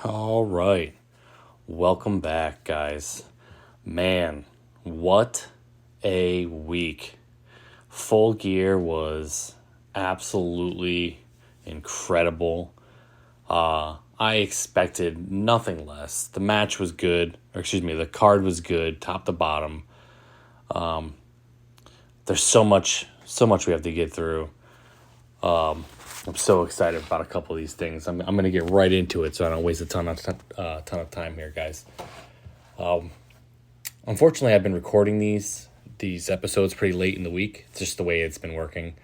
All right. Welcome back, guys. Man, what a week. Full Gear was absolutely incredible. I expected nothing less. The match was good, the card was good, top to bottom. There's so much we have to get through. I'm so excited about a couple of these things. I'm going to get right into it so I don't waste a ton of time here, guys. Unfortunately, I've been recording these episodes pretty late in the week. It's just the way it's been working.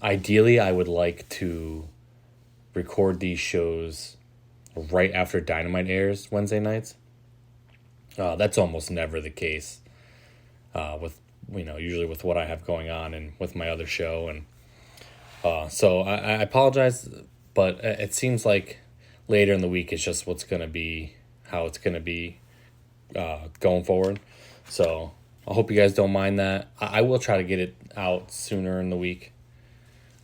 Ideally, I would like to record these shows right after Dynamite airs Wednesday nights. That's almost never the case with usually with what I have going on and with my other show, and so I apologize, but it seems like later in the week is just how it's gonna be going forward. So I hope you guys don't mind that. I will try to get it out sooner in the week,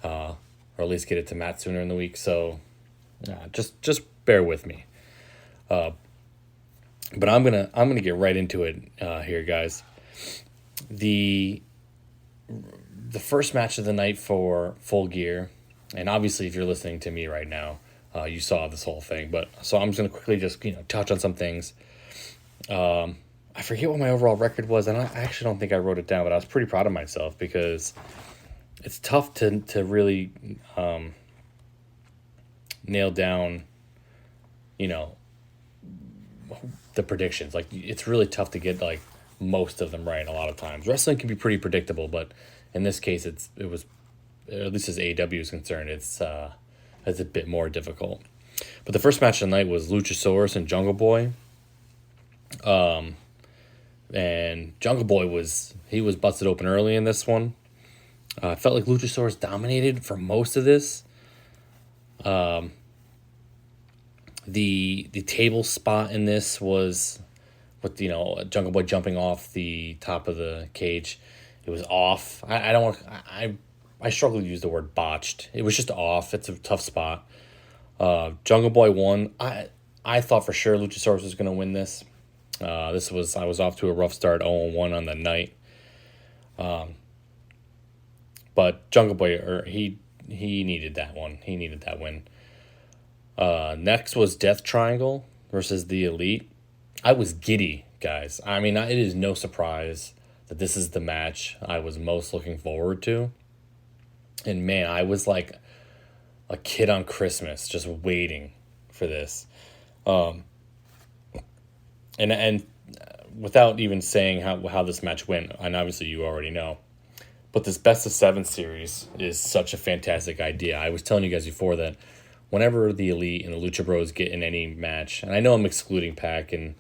or at least get it to Matt sooner in the week. So just bear with me. But I'm gonna get right into it here, guys. The first match of the night for Full Gear, and obviously if you're listening to me right now, you saw this whole thing. But so I'm just gonna quickly just touch on some things. I forget what my overall record was, and I actually don't think I wrote it down, but I was pretty proud of myself because it's tough to really nail down, the predictions. Like, it's really tough to get like most of them right a lot of times. Wrestling can be pretty predictable, but in this case, it was, at least as AEW is concerned, it's a bit more difficult. But the first match of the night was Luchasaurus and Jungle Boy. And Jungle Boy was busted open early in this one. I felt like Luchasaurus dominated for most of this. The table spot in this was with Jungle Boy jumping off the top of the cage. It was off. I struggle to use the word botched. It was just off. It's a tough spot. Jungle Boy won. I thought for sure Luchasaurus was going to win this. I was off to a rough start, 0-1 on the night. But Jungle Boy, he needed that one. He needed that win. Next was Death Triangle versus the Elite. I was giddy, guys. I mean, it is no surprise that this is the match I was most looking forward to. And man, I was like a kid on Christmas just waiting for this. And without even saying how this match went, and obviously you already know, but this best of 7 series is such a fantastic idea. I was telling you guys before that whenever the Elite and the Lucha Bros get in any match, and I know I'm excluding Pac and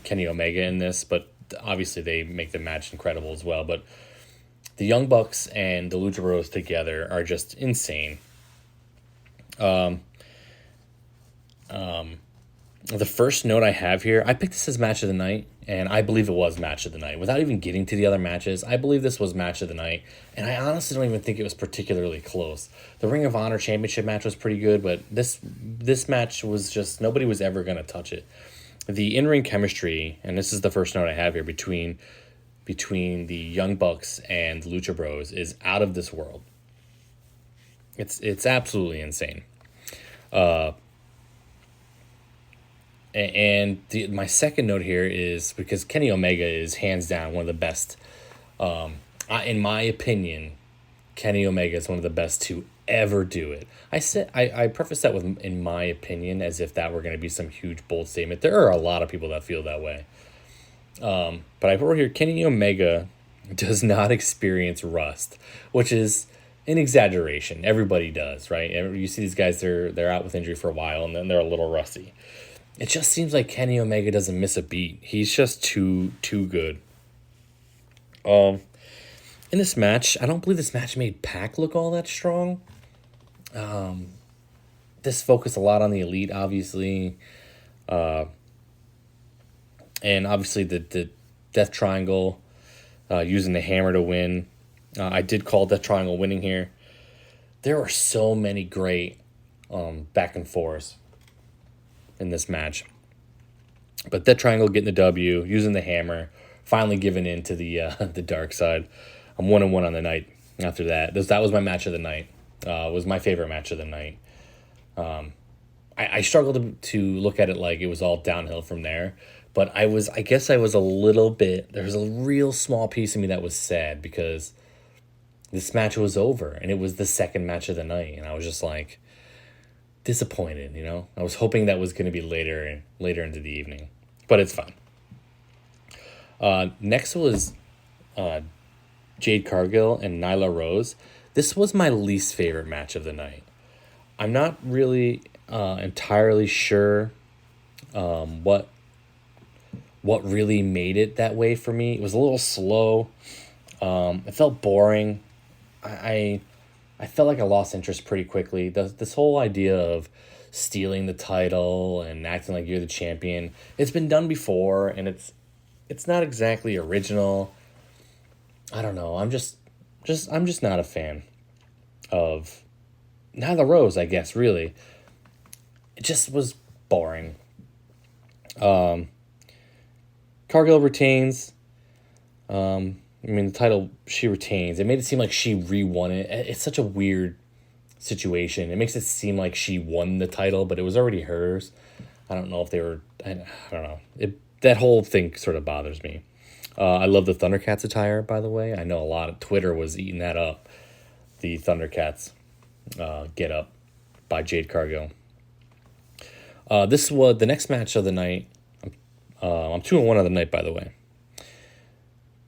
Kenny Omega in this, but obviously they make the match incredible as well. But the Young Bucks and the Lucha Bros together are just insane. The first note I have here, I picked this as match of the night, and I believe it was match of the night. Without even getting to the other matches, I believe this was match of the night, and I honestly don't even think it was particularly close. The Ring of Honor Championship match was pretty good, but this match was just, nobody was ever going to touch it. The in-ring chemistry, and this is the first note I have here, between the Young Bucks and Lucha Bros is out of this world. It's absolutely insane. And my second note here is because Kenny Omega is hands down one of the best. In my opinion, Kenny Omega is one of the best to ever do it. I preface that with in my opinion as if that were going to be some huge bold statement. There are a lot of people that feel that way. But I wrote here, Kenny Omega does not experience rust, which is an exaggeration. Everybody does, right? You see these guys, they're out with injury for a while, and then they're a little rusty. It just seems like Kenny Omega doesn't miss a beat. He's just too good. In this match, I don't believe this match made Pac look all that strong. This focused a lot on the Elite, obviously. And obviously the Death Triangle, using the hammer to win. I did call Death Triangle winning here. there were so many great back and forths in this match. But that Triangle getting the W, using the hammer, finally giving in to the the dark side. I'm 1-1 on the night after that. That was my match of the night. Was my favorite match of the night. I struggled to look at it like it was all downhill from there. But I guess I was a little bit, there was a real small piece of me that was sad because this match was over and it was the second match of the night. And I was just like disappointed, you know? I was hoping that was going to be later into the evening, but it's fine. Next was Jade Cargill and Nyla Rose. This was my least favorite match of the night. I'm not really entirely sure what really made it that way for me. It was a little slow. It felt boring. I felt like I lost interest pretty quickly. This whole idea of stealing the title and acting like you're the champion, it's been done before, and it's not exactly original. I don't know. I'm just not a fan of Nyla Rose, I guess, really. It just was boring. Cargill retains. The title she retains. It made it seem like she re-won it. It's such a weird situation. It makes it seem like she won the title, but it was already hers. I don't know if they were... I don't know. That whole thing sort of bothers me. I love the Thundercats attire, by the way. I know a lot of Twitter was eating that up. The Thundercats get up by Jade Cargill. This was the next match of the night. I'm 2-1 on the night, by the way.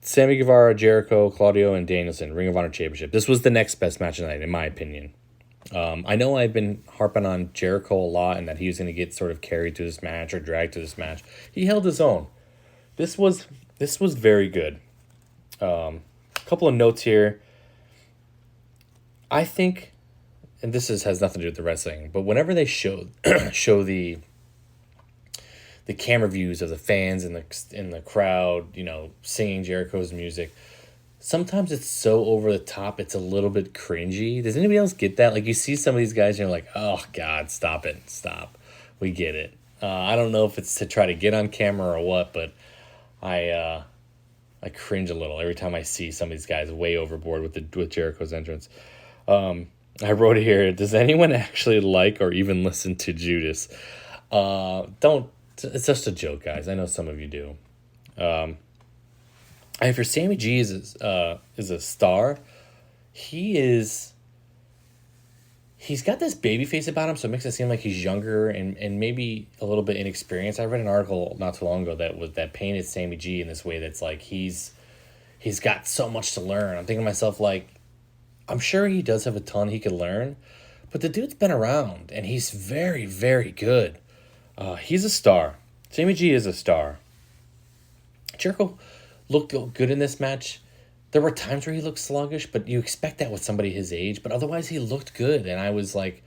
Sammy Guevara, Jericho, Claudio, and Danielson, Ring of Honor Championship. This was the next best match of the night, in my opinion. I know I've been harping on Jericho a lot and that he was going to get sort of carried to this match or dragged to this match. He held his own. This was very good. A couple of notes here. I think, and this has nothing to do with the wrestling, but whenever they show the camera views of the fans in the crowd, you know, singing Jericho's music, sometimes it's so over the top, it's a little bit cringy. Does anybody else get that? Like, you see some of these guys and you're like, oh, God, stop it. Stop. We get it. I don't know if it's to try to get on camera or what, but I cringe a little every time I see some of these guys way overboard with Jericho's entrance. I wrote here, does anyone actually like or even listen to Judas? Don't. It's just a joke, guys. I know some of you do. And for Sammy G is a star, he's got this baby face about him, so it makes it seem like he's younger and maybe a little bit inexperienced. I read an article not too long ago that painted Sammy G in this way that's like he's got so much to learn. I'm thinking to myself, like, I'm sure he does have a ton he could learn, but the dude's been around and he's very, very good. He's a star. Sammy G is a star. Jericho looked good in this match. There were times where he looked sluggish, but you expect that with somebody his age. But otherwise, he looked good. And I was like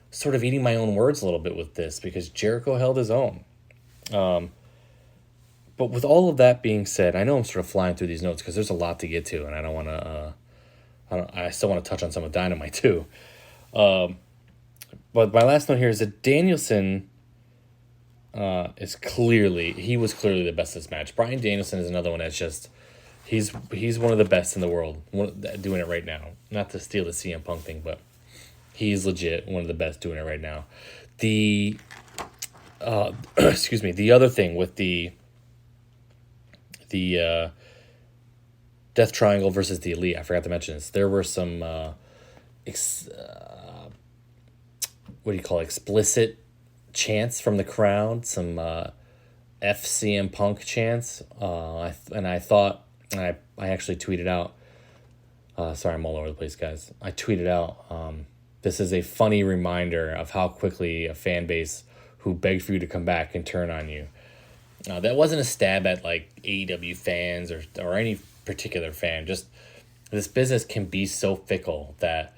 sort of eating my own words a little bit with this because Jericho held his own. But with all of that being said, I know I'm sort of flying through these notes because there's a lot to get to. And I don't want to... I still want to touch on some of Dynamite too. But my last note here is that Danielson... was clearly the best in this match. Bryan Danielson is another one that's just he's one of the best in the world doing it right now. Not to steal the CM Punk thing, but he's legit one of the best doing it right now. The the other thing with the Death Triangle versus the Elite, I forgot to mention this. There were some explicit chants from the crowd, some FCM Punk chants, I actually tweeted out, sorry, I'm all over the place, guys. I tweeted out, this is a funny reminder of how quickly a fan base who begged for you to come back can turn on you. That wasn't a stab at like AEW fans or any particular fan. Just this business can be so fickle that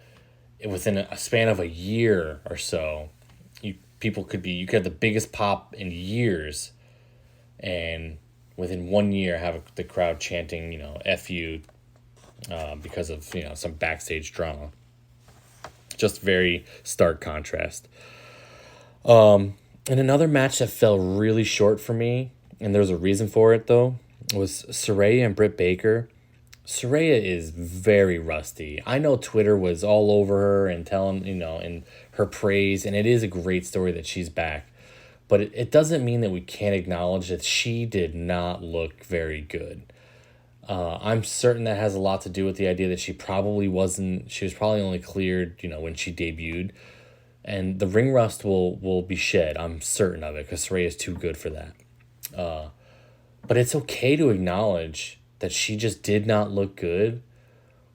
within a span of a year or so, you could have the biggest pop in years, and within 1 year have the crowd chanting, you know, F you, because of, you know, some backstage drama. Just very stark contrast. And another match that fell really short for me, and there's a reason for it though, was Saraya and Britt Baker. Saraya is very rusty. I know Twitter was all over her and telling, and her praise, and it is a great story that she's back. But it doesn't mean that we can't acknowledge that she did not look very good. I'm certain that has a lot to do with the idea that she was probably only cleared, when she debuted. And the ring rust will be shed. I'm certain of it because Saraya is too good for that. But it's okay to acknowledge that she just did not look good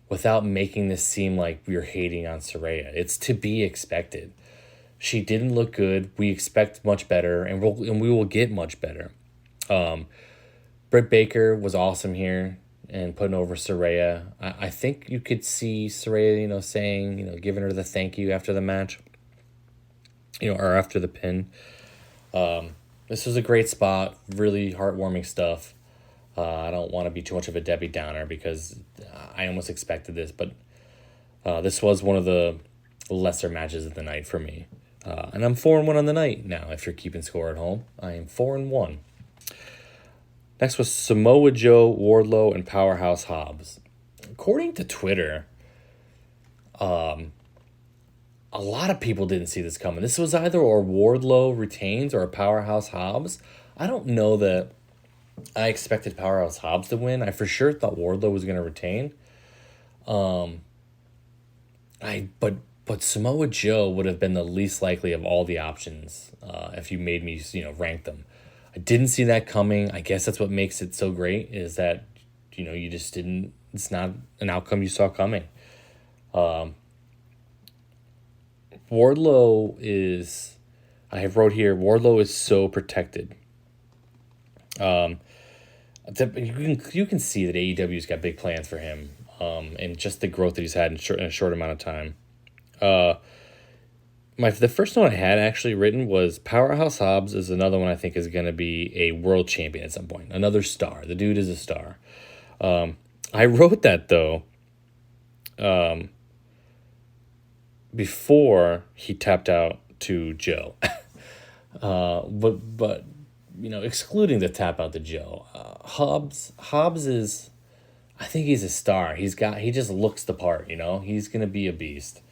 without making this seem like we're hating on Saraya. It's to be expected. She didn't look good. We expect much better, and we will get much better. Britt Baker was awesome here and putting over Saraya. I think you could see Saraya, saying, giving her the thank you after the match, or after the pin. This was a great spot, really heartwarming stuff. I don't want to be too much of a Debbie Downer because I almost expected this, but this was one of the lesser matches of the night for me. And I'm 4-1 on the night now, if you're keeping score at home. I am 4-1. Next was Samoa Joe, Wardlow, and Powerhouse Hobbs. According to Twitter, a lot of people didn't see this coming. This was either or Wardlow retains or a Powerhouse Hobbs. I don't know that I expected Powerhouse Hobbs to win. I for sure thought Wardlow was going to retain. But Samoa Joe would have been the least likely of all the options if you made me, rank them. I didn't see that coming. I guess that's what makes it so great is that, you just didn't, it's not an outcome you saw coming. Wardlow is, I have wrote here, Wardlow is so protected. You can see that AEW's got big plans for him, and just the growth that he's had in a short amount of time. The first one I had actually written was Powerhouse Hobbs is another one I think is going to be a world champion at some point. Another star. The dude is a star. I wrote that, though, before he tapped out to Joe. But excluding the tap out to Joe, Hobbs is, I think he's a star. He just looks the part, he's going to be a beast.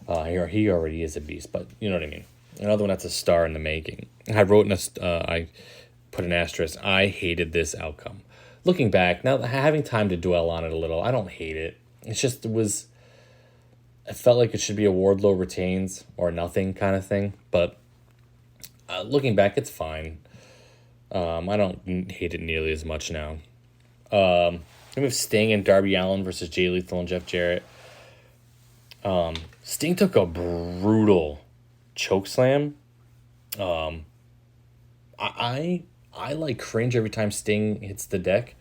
He already is a beast, but you know what I mean. Another one that's a star in the making. I wrote I put an asterisk. I hated this outcome. Looking back, now having time to dwell on it a little, I don't hate it. It's just I felt like it should be a Wardlow retains or nothing kind of thing. But looking back, it's fine. I don't hate it nearly as much now. We have Sting and Darby Allin versus Jay Lethal and Jeff Jarrett. Sting took a brutal choke slam. I like cringe every time Sting hits the deck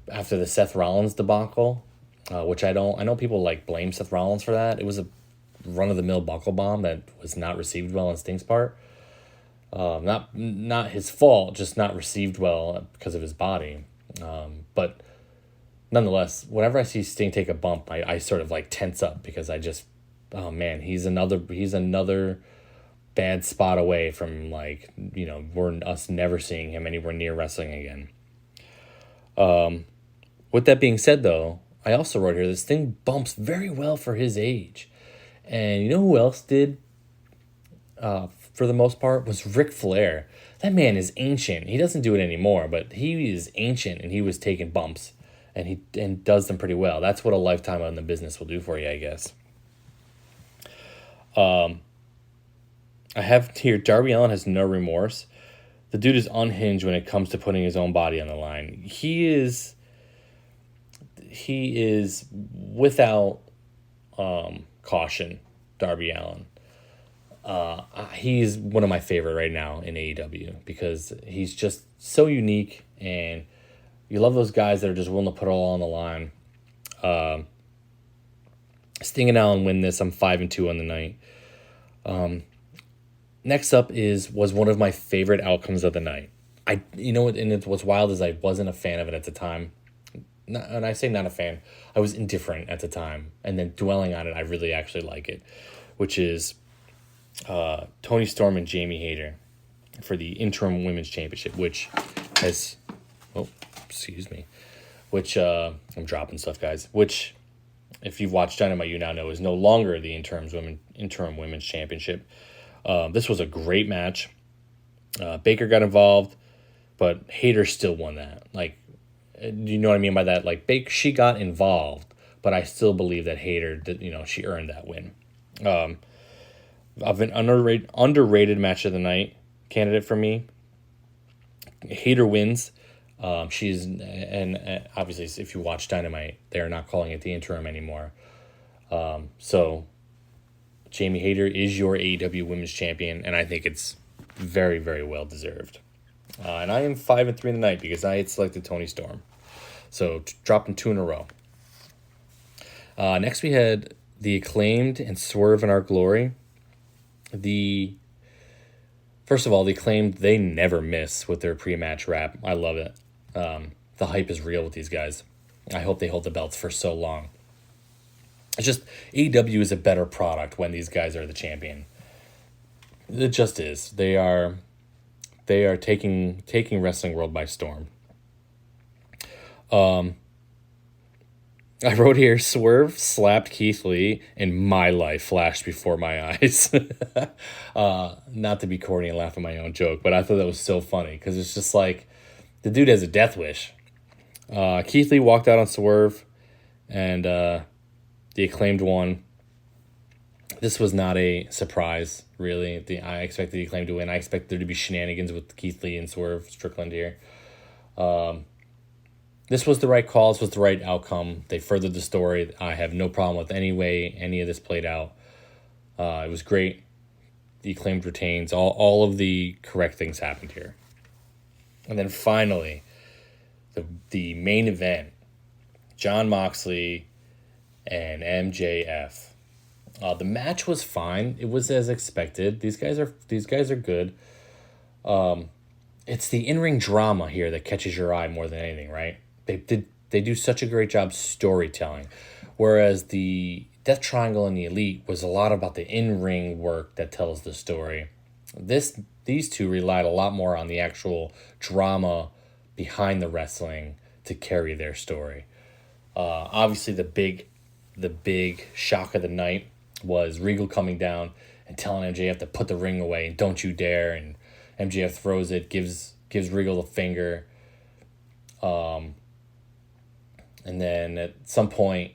after the Seth Rollins debacle, which I know people blame Seth Rollins for that. It was a run-of-the-mill buckle bomb that was not received well on Sting's part. Not his fault, just not received well because of his body. But nonetheless, whenever I see Sting take a bump, I sort of tense up because I just, oh man, he's another bad spot away from we're us never seeing him anywhere near wrestling again. With that being said, though, I also wrote here this Sting bumps very well for his age, and you know who else did? For the most part, was Ric Flair. That man is ancient. He doesn't do it anymore, but he is ancient, and he was taking bumps. And he does them pretty well. That's what a lifetime in the business will do for you, I guess. I have here, Darby Allin has no remorse. The dude is unhinged when it comes to putting his own body on the line. He is without caution, Darby Allin. He's one of my favorite right now in AEW because he's just so unique, and you love those guys that are just willing to put it all on the line. Sting and Allin win this. I'm 5-2 on the night. Next up was one of my favorite outcomes of the night. What's wild is I wasn't a fan of it at the time. And I say not a fan. I was indifferent at the time. And then dwelling on it, I really actually like it. which is Toni Storm and Jamie Hayter for the interim women's championship, which has, which I'm dropping stuff, guys, which if you've watched Dynamite, you now know is no longer the interim women's championship. This was a great match. Baker got involved, but Hayter still won that. Like, do you know what I mean by that? Like, she got involved, but I still believe that Hayter did, she earned that win. Of an underrated match of the night candidate for me, Hayter wins. And obviously if you watch Dynamite, they're not calling it the interim anymore. So Jamie Hayter is your AEW Women's Champion, and I think it's very, very well deserved. And I am 5-3 tonight because I had selected Toni Storm. So dropping 2 in a row. Next we had the Acclaimed and Swerve in Our Glory. First of all, the Acclaimed, they never miss with their pre-match rap. I love it. The hype is real with these guys. I hope they hold the belts for so long. It's just AEW is a better product when these guys are the champion. It just is. They are taking wrestling world by storm. I wrote here, Swerve slapped Keith Lee and my life flashed before my eyes. Not to be corny and laugh at my own joke, but I thought that was so funny because it's just like the dude has a death wish. Keith Lee walked out on Swerve and the Acclaimed won. This was not a surprise, really. I expected the Acclaimed to win. I expected there to be shenanigans with Keith Lee and Swerve Strickland here. This was the right call. This was the right outcome. They furthered the story. I have no problem with any way any of this played out. It was great. The Acclaimed retains. All of the correct things happened here. And then finally, the main event, Jon Moxley and MJF. The match was fine. It was as expected. These guys are good. It's the in-ring drama here that catches your eye more than anything, right? They do such a great job storytelling, whereas the Death Triangle and the Elite was a lot about the in-ring work that tells the story. These two relied a lot more on the actual drama behind the wrestling to carry their story. Obviously, the big shock of the night was Regal coming down and telling MJF to put the ring away and don't you dare. And MJF throws it, gives Regal the finger. And then at some point,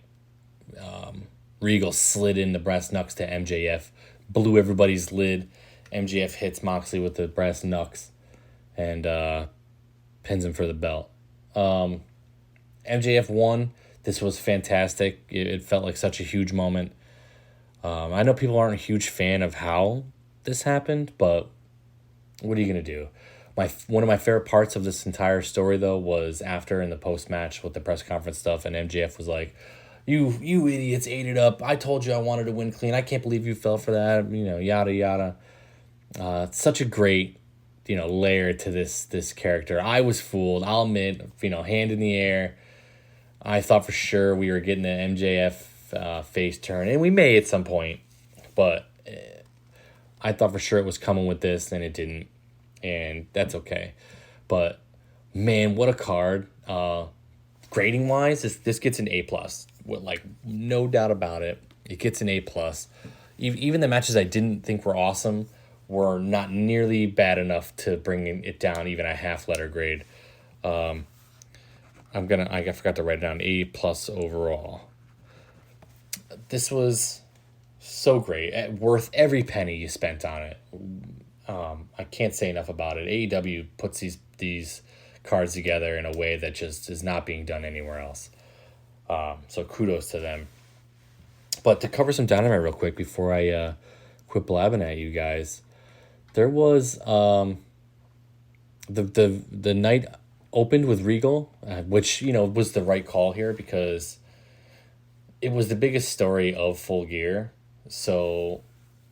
Regal slid in the brass knucks to MJF, blew everybody's lid. MJF hits Moxley with the brass knucks and pins him for the belt. MJF won. This was fantastic. It felt like such a huge moment. I know people aren't a huge fan of how this happened, but what are you going to do? One of my favorite parts of this entire story, though, was after in the post-match with the press conference stuff, and MJF was like, you idiots ate it up. I told you I wanted to win clean. I can't believe you fell for that, yada, yada. It's such a great, layer to this character. I was fooled. I'll admit, hand in the air. I thought for sure we were getting an MJF face turn, and we may at some point, but I thought for sure it was coming with this, and it didn't. And that's okay. But, man, what a card. Grading wise, this gets an A+. No doubt about it. It gets an A+. Even the matches I didn't think were awesome were not nearly bad enough to bring it down even a half letter grade. I forgot to write it down, A+ overall. This was so great. Worth every penny you spent on it. I can't say enough about it. AEW puts these cards together in a way that just is not being done anywhere else. So kudos to them. But to cover some Dynamite real quick before I quit blabbing at you guys, there was the night opened with Regal, which was the right call here because it was the biggest story of Full Gear. So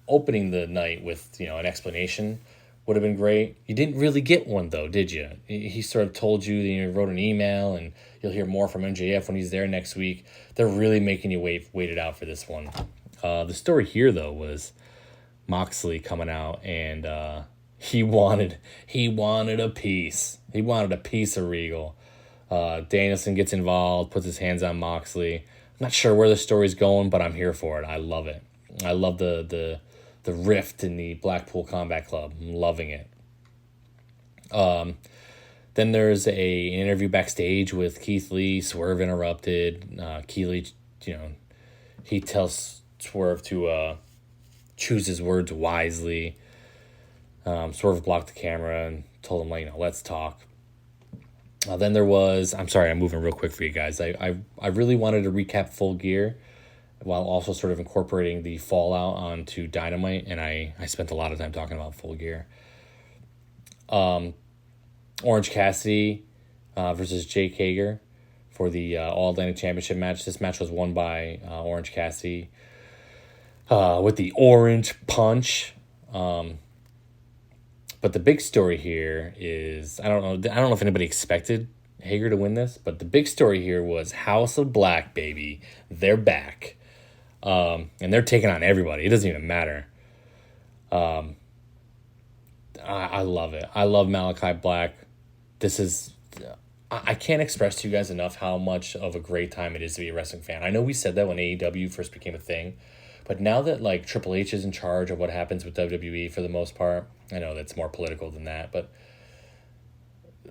opening the night with an explanation would have been great. You didn't really get one though, did you? He sort of told you that he wrote an email and you'll hear more from MJF when he's there next week. They're really making you wait it out for this one. The story here, though, was Moxley coming out and he wanted a piece. He wanted a piece of Regal. Danielson gets involved, puts his hands on Moxley. I'm not sure where the story's going, but I'm here for it. I love it. I love the rift in the Blackpool Combat Club. I'm loving it. Then there's an interview backstage with Keith Lee. Swerve interrupted. Keith Lee, he tells Swerve to choose his words wisely. Swerve blocked the camera and told him, let's talk. Then there was, I'm sorry, I'm moving real quick for you guys. I really wanted to recap Full Gear while also sort of incorporating the fallout onto Dynamite, and I spent a lot of time talking about Full Gear. Orange Cassidy versus Jake Hager for the All Atlantic Championship match. This match was won by Orange Cassidy with the Orange Punch. But the big story here is, I don't know if anybody expected Hager to win this, but the big story here was House of Black, baby. They're back. And they're taking on everybody. It doesn't even matter. I love it. I love Malachi Black. I can't express to you guys enough how much of a great time it is to be a wrestling fan. I know we said that when AEW first became a thing, but now that Triple H is in charge of what happens with WWE for the most part, I know that's more political than that, but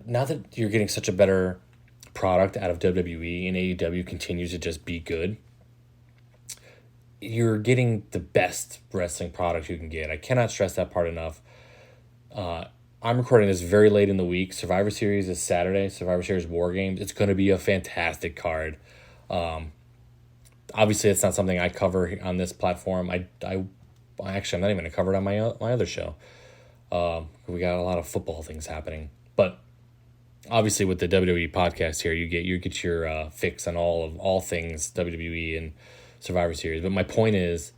now that you're getting such a better product out of WWE and AEW continues to just be good, you're getting the best wrestling product you can get. I cannot stress that part enough. I'm recording this very late in the week. Survivor Series is Saturday. Survivor Series War Games. It's going to be a fantastic card. Obviously, it's not something I cover on this platform. I'm not even going to cover it on my other show. We got a lot of football things happening, but obviously with the WWE podcast here, you get your fix on all things WWE and Survivor Series. But my point is,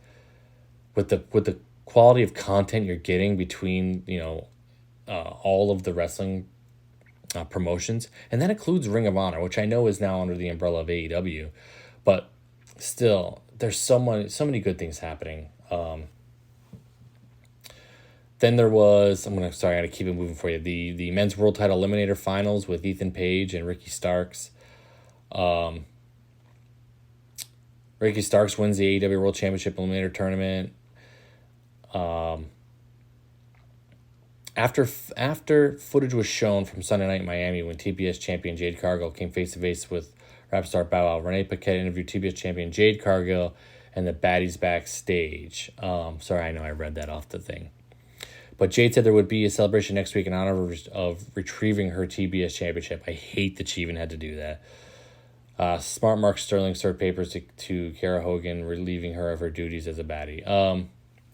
with the quality of content you're getting between all of the wrestling promotions, and that includes Ring of Honor, which I know is now under the umbrella of AEW, but still, there's so many good things happening. Then there was, I gotta keep it moving for you. The men's world title eliminator finals with Ethan Page and Ricky Starks. Ricky Starks wins the AEW World Championship Eliminator Tournament. After footage was shown from Sunday Night in Miami when TBS champion Jade Cargill came face-to-face with rap star Bow Wow, Renee Paquette interviewed TBS champion Jade Cargill and the baddies backstage. Sorry, I know I read that off the thing. But Jade said there would be a celebration next week in honor of retrieving her TBS championship. I hate that she even had to do that. Smart Mark Sterling served papers to Kara Hogan, relieving her of her duties as a baddie.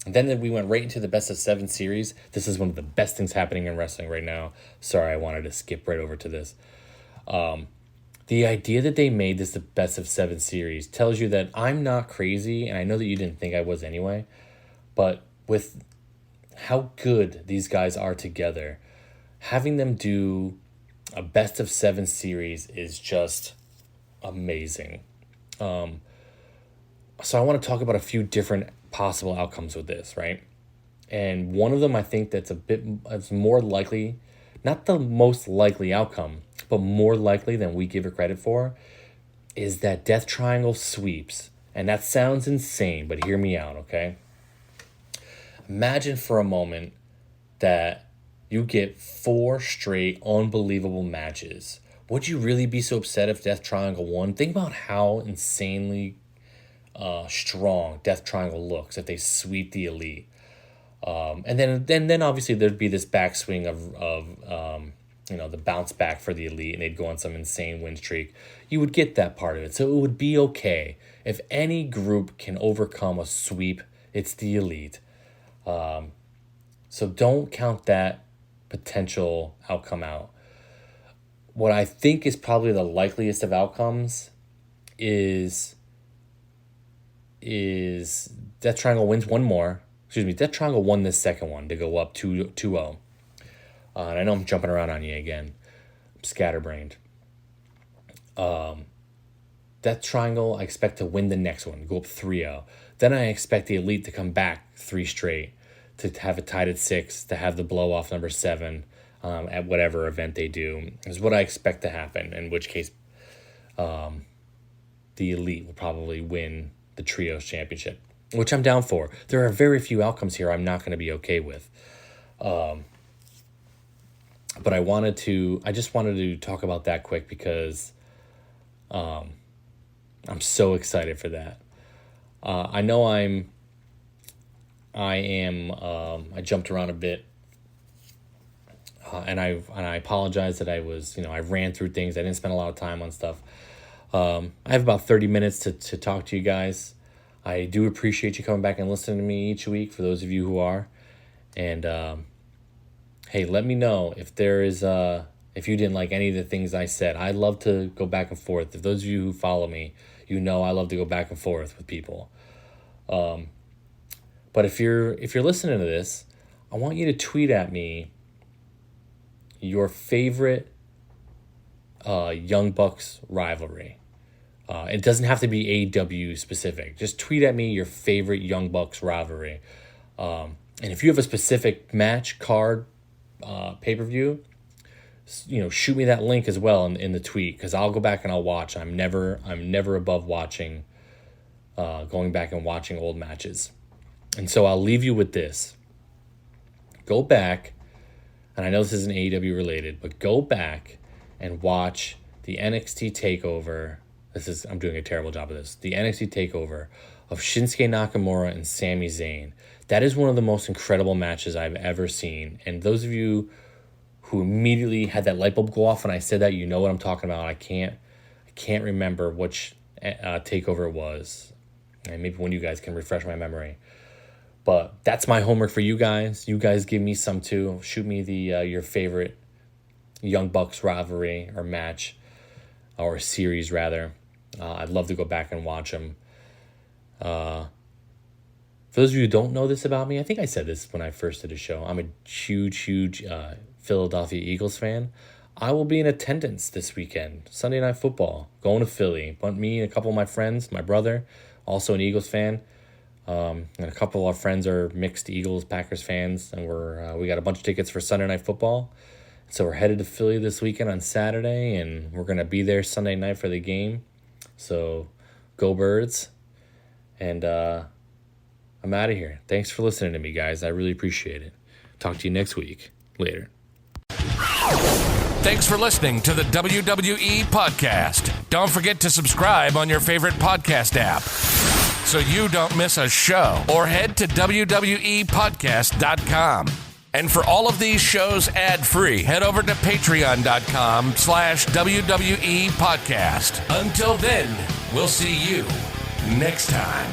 Then we went right into the best of 7 series. This is one of the best things happening in wrestling right now. Sorry, I wanted to skip right over to this. The idea that they made this the best of 7 series tells you that I'm not crazy, and I know that you didn't think I was anyway, but with how good these guys are together, having them do a best of 7 series is just amazing. So I want to talk about a few different possible outcomes with this, right? And one of them I think it's more likely, not the most likely outcome, but more likely than we give it credit for, is that Death Triangle sweeps. And that sounds insane, but hear me out, okay? Imagine for a moment that you get 4 straight unbelievable matches. Would you really be so upset if Death Triangle won? Think about how insanely strong Death Triangle looks if they sweep the Elite. And then obviously there'd be this backswing of the bounce back for the Elite, and they'd go on some insane win streak. You would get that part of it. So it would be okay. If any group can overcome a sweep, it's the Elite. So don't count that potential outcome out. What I think is probably the likeliest of outcomes is Death Triangle wins one more. Death Triangle won this second one to go up 2-0. And I know I'm jumping around on you again. I'm scatterbrained. Death Triangle, I expect to win the next one, go up 3-0. Then I expect the Elite to come back 3 straight, to have it tied at 6, to have the blow-off number 7 at whatever event they do, is what I expect to happen, in which case the Elite will probably win the Trios Championship, which I'm down for. There are very few outcomes here I'm not going to be okay with. But I just wanted to talk about that quick because I'm so excited for that. I know I jumped around a bit, and I apologize that I ran through things. I didn't spend a lot of time on stuff. I have about 30 minutes to talk to you guys. I do appreciate you coming back and listening to me each week, for those of you who are. And hey, let me know if if you didn't like any of the things I said. I love to go back and forth. If those of you who follow me, I love to go back and forth with people. But if you're listening to this, I want you to tweet at me your favorite Young Bucks rivalry. It doesn't have to be AEW specific. Just tweet at me your favorite Young Bucks rivalry. And if you have a specific match, card, pay-per-view, shoot me that link as well in the tweet, because I'll go back and I'll watch. I'm never above watching, going back and watching old matches. And so I'll leave you with this. Go back, and I know this isn't AEW related, but go back and watch the NXT TakeOver. I'm doing a terrible job of this. The NXT TakeOver of Shinsuke Nakamura and Sami Zayn. That is one of the most incredible matches I've ever seen. And those of you who immediately had that light bulb go off when I said that, you know what I'm talking about. I can't remember which TakeOver it was. And maybe one of you guys can refresh my memory. But that's my homework for you guys. You guys give me some too. Shoot me your favorite Young Bucks rivalry or match, or series rather. I'd love to go back and watch them. For those of you who don't know this about me, I think I said this when I first did a show. I'm a huge Philadelphia Eagles fan. I will be in attendance this weekend, Sunday Night Football, going to Philly. But me and a couple of my friends, my brother, also an Eagles fan, and a couple of our friends are mixed Eagles Packers fans, and we got a bunch of tickets for Sunday Night Football. So we're headed to Philly this weekend on Saturday, and we're going to be there Sunday night for the game. So go Birds. And I'm out of here. Thanks for listening to me, guys. I really appreciate it. Talk to you next week. Later. Thanks for listening to the WWE Podcast. Don't forget to subscribe on your favorite podcast app so you don't miss a show, or head to WWEpodcast.com. And for all of these shows ad-free, head over to patreon.com/WWE Podcast. Until then, we'll see you next time.